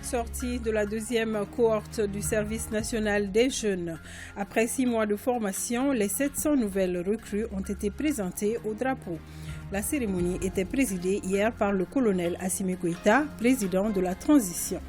Sortie de la deuxième cohorte du service national des jeunes. Après 6 mois de formation, les 700 nouvelles recrues ont été présentées au drapeau. La cérémonie était présidée hier par le colonel Assimi Goïta, président de la transition.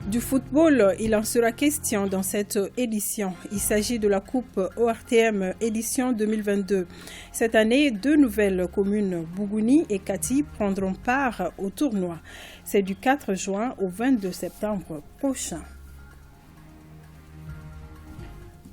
Du football, il en sera question dans cette édition. Il s'agit de la Coupe ORTM édition 2022. Cette année, 2 nouvelles communes, Bougouni et Kati, prendront part au tournoi. C'est du 4 juin au 22 septembre prochain.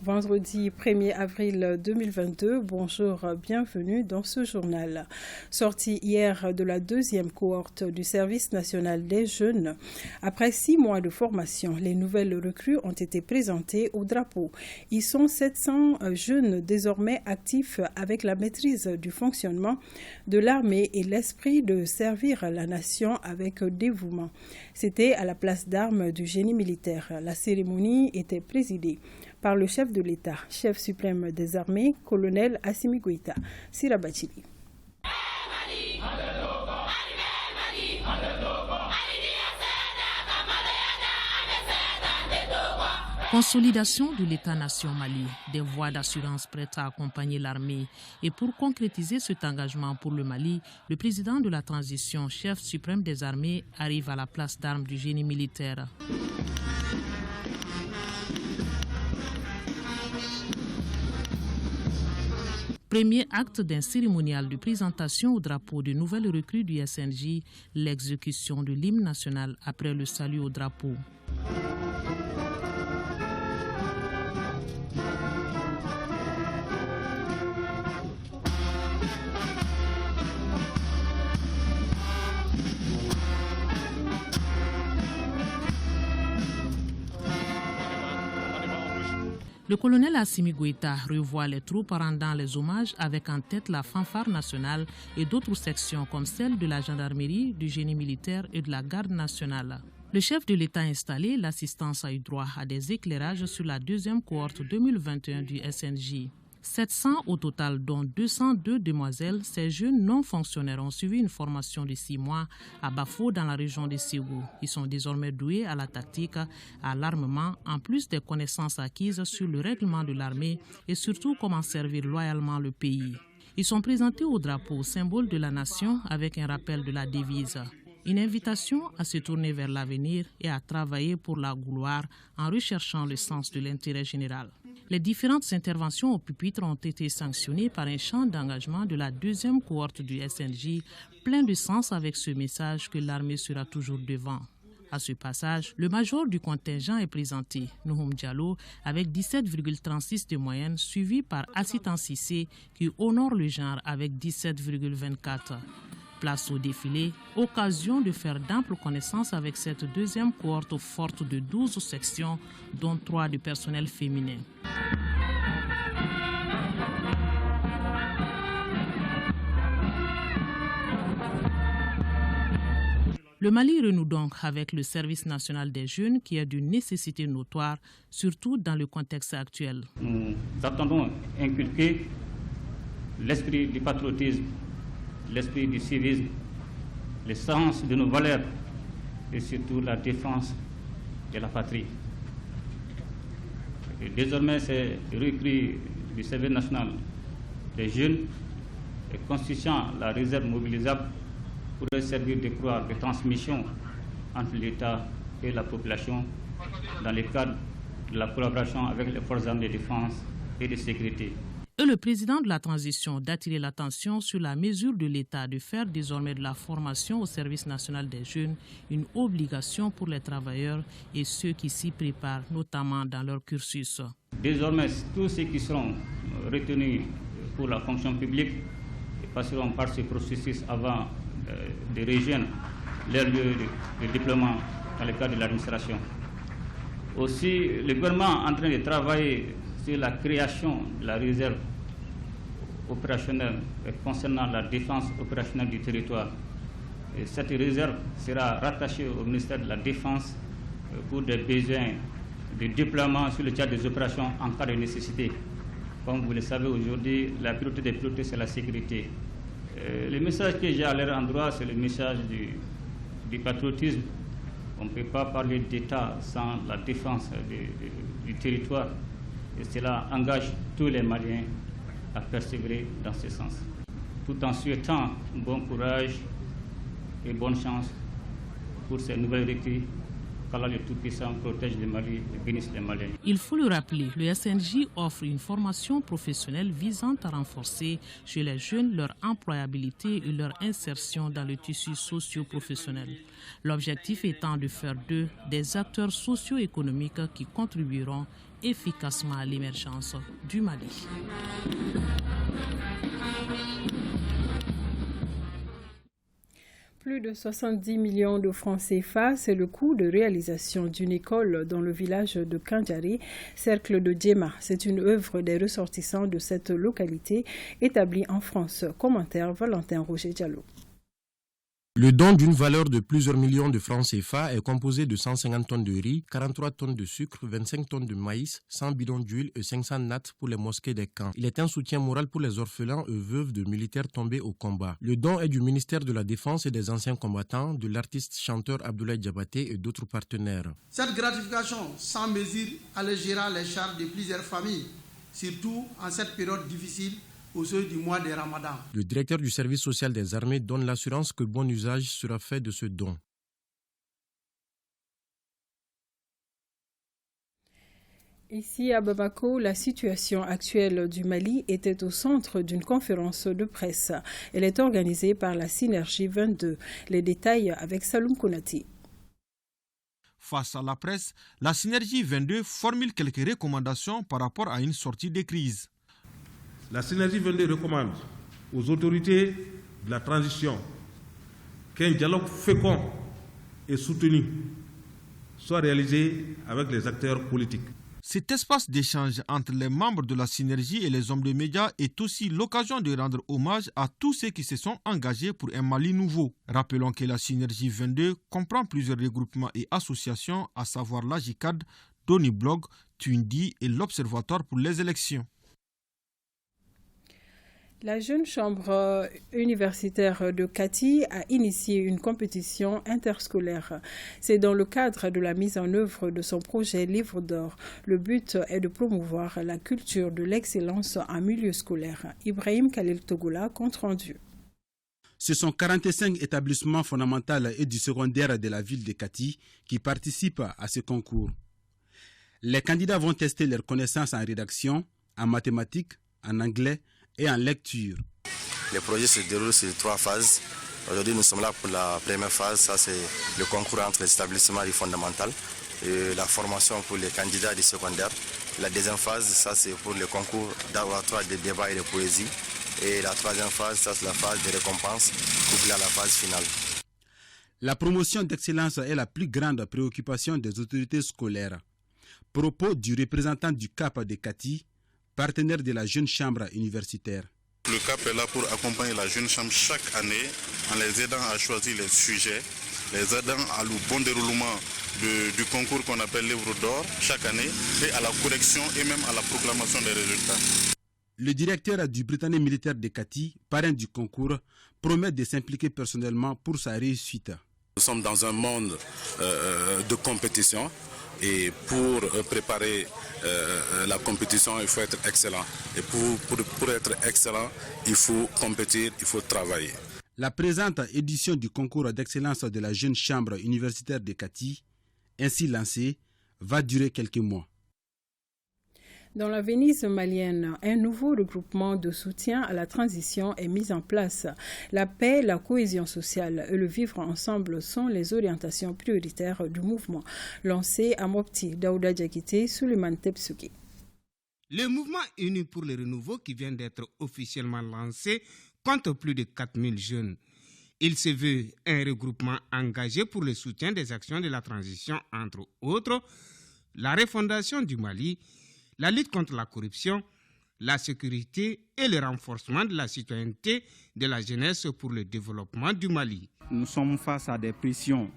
Vendredi 1er avril 2022, bonjour, bienvenue dans ce journal. Sortie hier de la deuxième cohorte du service national des jeunes. Après 6 mois de formation, les nouvelles recrues ont été présentées au drapeau. Ils sont 700 jeunes désormais actifs avec la maîtrise du fonctionnement de l'armée et l'esprit de servir la nation avec dévouement. C'était à la place d'armes du génie militaire. La cérémonie était présidée par le chef de l'État, chef suprême des armées, colonel Assimi Goïta, Sirabachili. Consolidation de l'État-nation Mali, des voies d'assurance prêtes à accompagner l'armée. Et pour concrétiser cet engagement pour le Mali, le président de la transition, chef suprême des armées, arrive à la place d'armes du génie militaire. Premier acte d'un cérémonial de présentation au drapeau de nouvelles recrues du SNJ, l'exécution de l'hymne national après le salut au drapeau. Le colonel Assimi Goïta revoit les troupes rendant les hommages avec en tête la fanfare nationale et d'autres sections comme celle de la gendarmerie, du génie militaire et de la garde nationale. Le chef de l'État installé, l'assistance a eu droit à des éclairages sur la deuxième cohorte 2021 du SNJ. 700 au total, dont 202 demoiselles, ces jeunes non-fonctionnaires ont suivi une formation de 6 mois à Bafo dans la région de Ségou. Ils sont désormais doués à la tactique, à l'armement, en plus des connaissances acquises sur le règlement de l'armée et surtout comment servir loyalement le pays. Ils sont présentés au drapeau, symbole de la nation, avec un rappel de la devise. Une invitation à se tourner vers l'avenir et à travailler pour la gloire en recherchant le sens de l'intérêt général. Les différentes interventions au pupitre ont été sanctionnées par un chant d'engagement de la deuxième cohorte du SNJ, plein de sens avec ce message que l'armée sera toujours devant. À ce passage, le major du contingent est présenté, Nouhoum Diallo, avec 17,36 de moyenne, suivi par Assitan Sissé qui honore le genre avec 17,24. Place au défilé, occasion de faire d'amples connaissances avec cette deuxième cohorte forte de 12 sections, dont 3 de personnel féminin. Le Mali renoue donc avec le service national des jeunes qui est d'une nécessité notoire, surtout dans le contexte actuel. Nous attendons inculquer l'esprit du patriotisme, l'esprit du civisme, le sens de nos valeurs et surtout la défense de la patrie. Et désormais, ces recrues du service national des jeunes et constituant la réserve mobilisable pourrait servir de croix de transmission entre l'État et la population dans le cadre de la collaboration avec les forces armées de défense et de sécurité. Et le président de la transition d'attirer l'attention sur la mesure de l'État de faire désormais de la formation au service national des jeunes une obligation pour les travailleurs et ceux qui s'y préparent, notamment dans leur cursus. Désormais, tous ceux qui seront retenus pour la fonction publique passeront par ce processus avant de rejoindre leur lieu de déploiement dans le cadre de l'administration. Aussi, le gouvernement est en train de travailler sur la création de la réserve opérationnelle concernant la défense opérationnelle du territoire. Et cette réserve sera rattachée au ministère de la Défense pour des besoins de déploiement sur le théâtre des opérations en cas de nécessité. Comme vous le savez aujourd'hui, la priorité des priorités, c'est la sécurité. Le message que j'ai à leur endroit, c'est le message du patriotisme. On ne peut pas parler d'État sans la défense du territoire. Et cela engage tous les Maliens à persévérer dans ce sens. Tout en souhaitant bon courage et bonne chance pour ces nouvelles recrues. Qu'Allah le Tout-Puissant protège le Mali et bénisse les Maliens. Il faut le rappeler, le SNJ offre une formation professionnelle visant à renforcer chez les jeunes leur employabilité et leur insertion dans le tissu socio-professionnel. L'objectif étant de faire d'eux des acteurs socio-économiques qui contribueront efficacement à l'émergence du Mali. Plus de 70 millions de francs CFA, c'est le coût de réalisation d'une école dans le village de Kandjari, cercle de Djema. C'est une œuvre des ressortissants de cette localité établie en France. Commentaire Valentin Roger Diallo. Le don d'une valeur de plusieurs millions de francs CFA est composé de 150 tonnes de riz, 43 tonnes de sucre, 25 tonnes de maïs, 100 bidons d'huile et 500 nattes pour les mosquées des camps. Il est un soutien moral pour les orphelins et veuves de militaires tombés au combat. Le don est du ministère de la Défense et des anciens combattants, de l'artiste chanteur Abdoulaye Diabaté et d'autres partenaires. Cette gratification sans mesure allégira les charges de plusieurs familles, surtout en cette période difficile au seuil du mois de Ramadan. Le directeur du service social des armées donne l'assurance que bon usage sera fait de ce don. Ici à Bamako, la situation actuelle du Mali était au centre d'une conférence de presse. Elle est organisée par la Synergie 22. Les détails avec Saloum Konati. Face à la presse, la Synergie 22 formule quelques recommandations par rapport à une sortie de crise. La Synergie 22 recommande aux autorités de la transition qu'un dialogue fécond et soutenu soit réalisé avec les acteurs politiques. Cet espace d'échange entre les membres de la Synergie et les hommes de médias est aussi l'occasion de rendre hommage à tous ceux qui se sont engagés pour un Mali nouveau. Rappelons que la Synergie 22 comprend plusieurs regroupements et associations, à savoir la JICAD, Doniblog, Tundi et l'Observatoire pour les élections. La jeune chambre universitaire de Kati a initié une compétition interscolaire. C'est dans le cadre de la mise en œuvre de son projet Livre d'or. Le but est de promouvoir la culture de l'excellence en milieu scolaire. Ibrahim Khalil Togola, compte rendu. Ce sont 45 établissements fondamentaux et du secondaire de la ville de Kati qui participent à ce concours. Les candidats vont tester leurs connaissances en rédaction, en mathématiques, en anglais et en lecture. Le projet se déroule sur 3 phases. Aujourd'hui, nous sommes là pour la première phase. Ça, c'est le concours entre les établissements du fondamental et la formation pour les candidats du secondaire. La deuxième phase, ça, c'est pour le concours d'oratoire, de débat et de poésie. Et la troisième phase, ça, c'est la phase de récompense couplée à la phase finale. La promotion d'excellence est la plus grande préoccupation des autorités scolaires. Propos du représentant du CAP de Kati, partenaire de la Jeune Chambre universitaire. Le CAP est là pour accompagner la Jeune Chambre chaque année en les aidant à choisir les sujets, les aidant à le bon déroulement du concours qu'on appelle Livre d'or chaque année et à la correction et même à la proclamation des résultats. Le directeur du Britannique militaire de Kati, parrain du concours, promet de s'impliquer personnellement pour sa réussite. Nous sommes dans un monde de compétition. Et pour préparer la compétition, il faut être excellent. Et pour être excellent, il faut compétir, il faut travailler. La présente édition du concours d'excellence de la Jeune Chambre universitaire de Kati, ainsi lancée, va durer quelques mois. Dans la Venise malienne, un nouveau regroupement de soutien à la transition est mis en place. La paix, la cohésion sociale et le vivre ensemble sont les orientations prioritaires du mouvement. Lancé à Mopti, Daouda Diakité, Suleiman Tepsuki. Le mouvement Uni pour le renouveau qui vient d'être officiellement lancé compte plus de 4000 jeunes. Il se veut un regroupement engagé pour le soutien des actions de la transition, entre autres, la refondation du Mali, la lutte contre la corruption, la sécurité et le renforcement de la citoyenneté de la jeunesse pour le développement du Mali. Nous sommes face à des pressions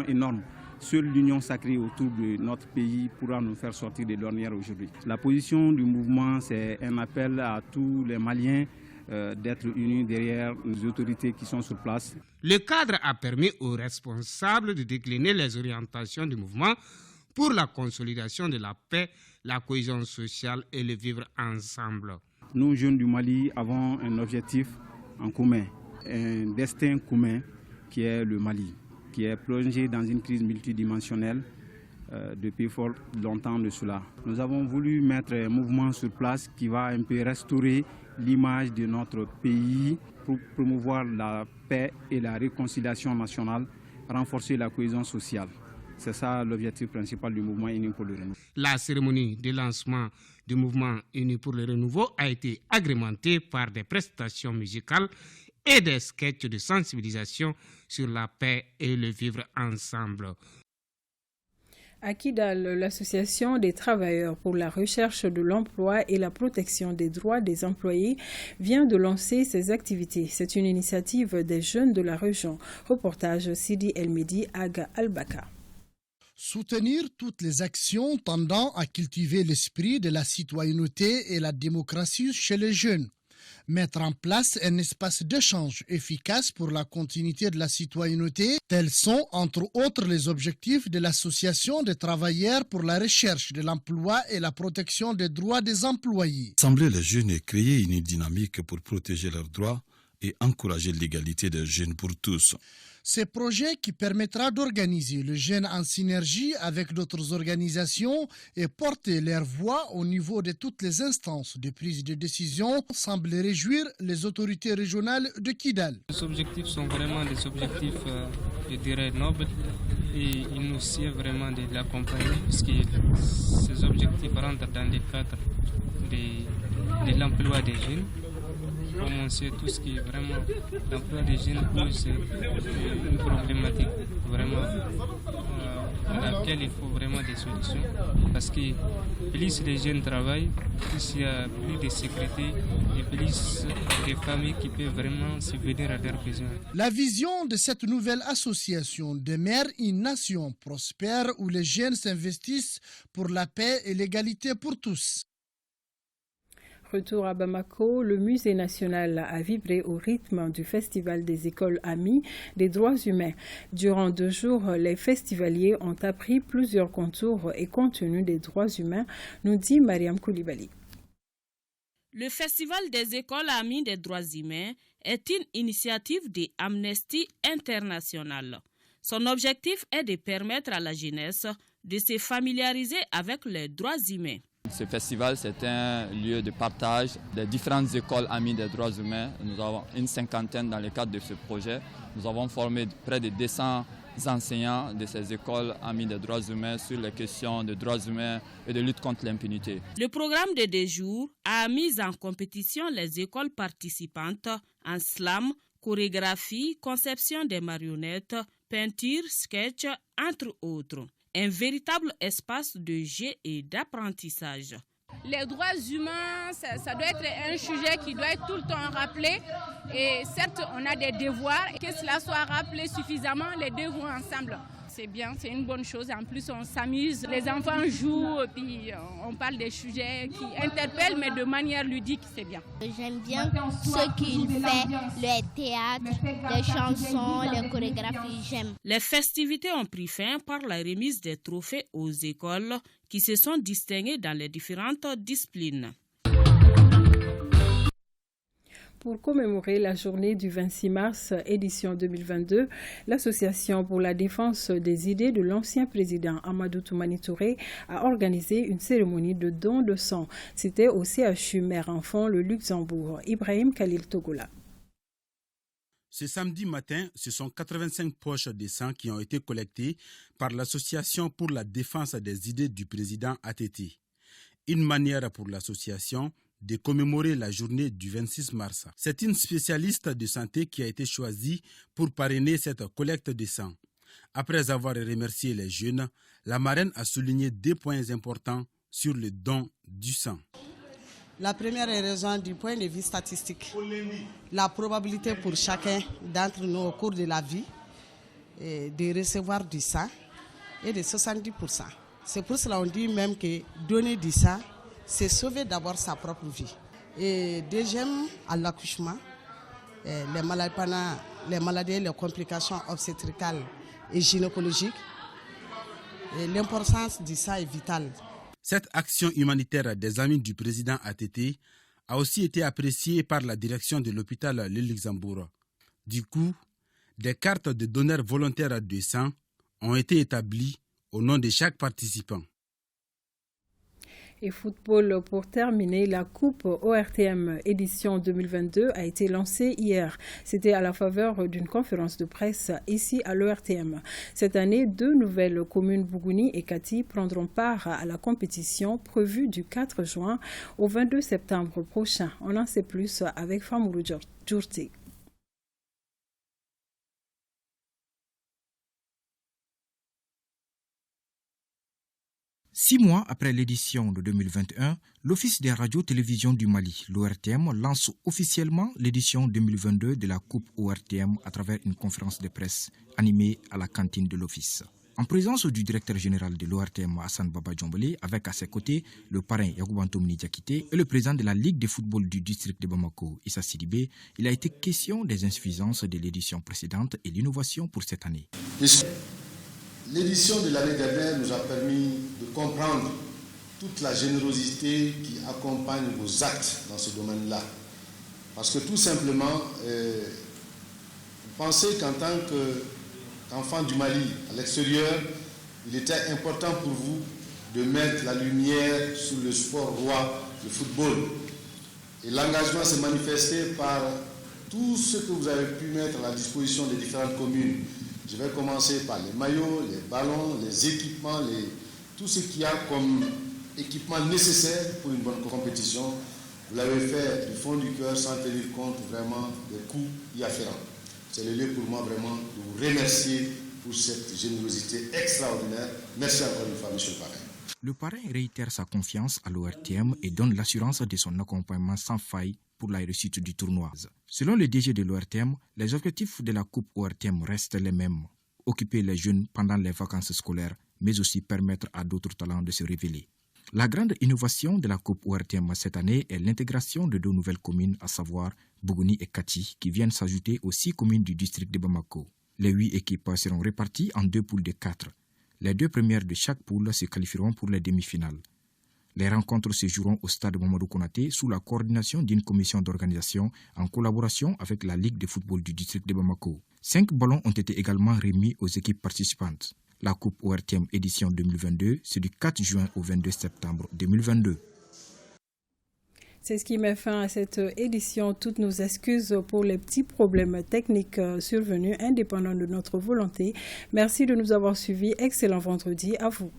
énormes. Seule l'union sacrée autour de notre pays pourra nous faire sortir de l'ornière aujourd'hui. La position du mouvement, c'est un appel à tous les Maliens d'être unis derrière les autorités qui sont sur place. Le cadre a permis aux responsables de décliner les orientations du mouvement pour la consolidation de la paix, la cohésion sociale et le vivre ensemble. Nous, jeunes du Mali, avons un objectif en commun, un destin commun qui est le Mali, qui est plongé dans une crise multidimensionnelle depuis fort longtemps de cela. Nous avons voulu mettre un mouvement sur place qui va un peu restaurer l'image de notre pays pour promouvoir la paix et la réconciliation nationale, renforcer la cohésion sociale. C'est ça l'objectif principal du mouvement Unis pour le Renouveau. La cérémonie de lancement du mouvement Unis pour le Renouveau a été agrémentée par des prestations musicales et des sketchs de sensibilisation sur la paix et le vivre ensemble. À Kidal, l'Association des travailleurs pour la recherche de l'emploi et la protection des droits des employés vient de lancer ses activités. C'est une initiative des jeunes de la région. Reportage Sidi El-Medi, Aga Al-Baka. Soutenir toutes les actions tendant à cultiver l'esprit de la citoyenneté et la démocratie chez les jeunes. Mettre en place un espace d'échange efficace pour la continuité de la citoyenneté, tels sont entre autres les objectifs de l'Association des travailleurs pour la recherche de l'emploi et la protection des droits des employés. Assembler les jeunes et créer une dynamique pour protéger leurs droits et encourager l'égalité des jeunes pour tous. Ce projet qui permettra d'organiser le jeune en synergie avec d'autres organisations et porter leur voix au niveau de toutes les instances de prise de décision semble réjouir les autorités régionales de Kidal. Les objectifs sont vraiment des objectifs, je dirais, nobles et il nous sied vraiment de l'accompagner puisque ces objectifs rentrent dans le cadre de l'emploi des jeunes. Comme on sait tous que vraiment l'emploi des jeunes pose une problématique vraiment à laquelle il faut vraiment des solutions parce que plus les jeunes travaillent, plus il y a plus de sécurité et plus de familles qui peuvent vraiment subvenir à leurs besoins. La vision de cette nouvelle association demeure une nation prospère où les jeunes s'investissent pour la paix et l'égalité pour tous. Retour à Bamako, le musée national a vibré au rythme du festival des écoles amies des droits humains. Durant 2 jours, les festivaliers ont appris plusieurs contours et contenus des droits humains, nous dit Mariam Koulibaly. Le festival des écoles amies des droits humains est une initiative de Amnesty International. Son objectif est de permettre à la jeunesse de se familiariser avec les droits humains. Ce festival, c'est un lieu de partage des différentes écoles amies des droits humains. Nous avons une 50aine dans le cadre de ce projet. Nous avons formé près de 200 enseignants de ces écoles amies des droits humains sur les questions de droits humains et de lutte contre l'impunité. Le programme de 2 jours a mis en compétition les écoles participantes en slam, chorégraphie, conception des marionnettes, peinture, sketch, entre autres. Un véritable espace de jeu et d'apprentissage. Les droits humains, ça doit être un sujet qui doit être tout le temps rappelé. Et certes, on a des devoirs. Et que cela soit rappelé suffisamment, les deux vont ensemble. C'est bien, c'est une bonne chose. En plus, on s'amuse. Les enfants jouent, et puis on parle des sujets qui interpellent, mais de manière ludique, c'est bien. J'aime bien ce qu'il fait, le théâtre, les chansons, les chorégraphies, j'aime. Les festivités ont pris fin par la remise des trophées aux écoles qui se sont distinguées dans les différentes disciplines. Pour commémorer la journée du 26 mars, édition 2022, l'Association pour la défense des idées de l'ancien président Amadou Toumani Touré a organisé une cérémonie de don de sang. C'était au CHU Mère-Enfant, le Luxembourg. Ibrahim Khalil Togola. Ce samedi matin, ce sont 85 poches de sang qui ont été collectées par l'Association pour la défense des idées du président ATT. Une manière pour l'association de commémorer la journée du 26 mars. C'est une spécialiste de santé qui a été choisie pour parrainer cette collecte de sang. Après avoir remercié les jeunes, la marraine a souligné 2 points importants sur le don du sang. La première raison du point de vue statistique, la probabilité pour chacun d'entre nous au cours de la vie de recevoir du sang est de 70%. C'est pour cela qu'on dit même que donner du sang, c'est sauver d'abord sa propre vie. Et deuxième, à l'accouchement, les maladies, les complications obstétricales et gynécologiques. Et l'importance du sang est vitale. Cette action humanitaire des amis du président ATT a aussi été appréciée par la direction de l'hôpital Le Luxembourg. Du coup, des cartes de donneurs volontaires de sang ont été établies au nom de chaque participant. Et football pour terminer, la Coupe ORTM édition 2022 a été lancée hier. C'était à la faveur d'une conférence de presse ici à l'ORTM. Cette année, 2 nouvelles communes, Bougouni et Kati, prendront part à la compétition prévue du 4 juin au 22 septembre prochain. On en sait plus avec Famoulou Djourti. Six mois après l'édition de 2021, l'Office des radios-télévisions du Mali, l'ORTM, lance officiellement l'édition 2022 de la Coupe ORTM à travers une conférence de presse animée à la cantine de l'Office. En présence du directeur général de l'ORTM, Hassan Baba Djombele, avec à ses côtés le parrain Yacoub Antoumni Diakité et le président de la Ligue de football du district de Bamako, Issa Sidibé, il a été question des insuffisances de l'édition précédente et l'innovation pour cette année. L'édition de l'année dernière nous a permis de comprendre toute la générosité qui accompagne vos actes dans ce domaine-là. Parce que tout simplement, vous pensez qu'en tant qu'enfant du Mali à l'extérieur, il était important pour vous de mettre la lumière sur le sport roi, le football. Et l'engagement s'est manifesté par tout ce que vous avez pu mettre à la disposition des différentes communes. Je vais commencer par les maillots, les ballons, les équipements, tout ce qu'il y a comme équipement nécessaire pour une bonne compétition. Vous l'avez fait du fond du cœur sans tenir compte vraiment des coûts y afférents. C'est le lieu pour moi vraiment de vous remercier pour cette générosité extraordinaire. Merci encore une fois, monsieur le parrain. Le parrain réitère sa confiance à l'ORTM et donne l'assurance de son accompagnement sans faille pour la réussite du tournoi. Selon le DG de l'ORTM, les objectifs de la Coupe ORTM restent les mêmes. Occuper les jeunes pendant les vacances scolaires, mais aussi permettre à d'autres talents de se révéler. La grande innovation de la Coupe ORTM cette année est l'intégration de 2 nouvelles communes, à savoir Bougouni et Kati, qui viennent s'ajouter aux 6 communes du district de Bamako. Les 8 équipes seront réparties en 2 poules de 4. Les 2 premières de chaque poule se qualifieront pour les demi-finales. Les rencontres se joueront au stade Mamadou Konaté sous la coordination d'une commission d'organisation en collaboration avec la Ligue de football du district de Bamako. 5 ballons ont été également remis aux équipes participantes. La Coupe ORTM édition 2022, c'est du 4 juin au 22 septembre 2022. C'est ce qui met fin à cette édition. Toutes nos excuses pour les petits problèmes techniques survenus indépendants de notre volonté. Merci de nous avoir suivis. Excellent vendredi à vous.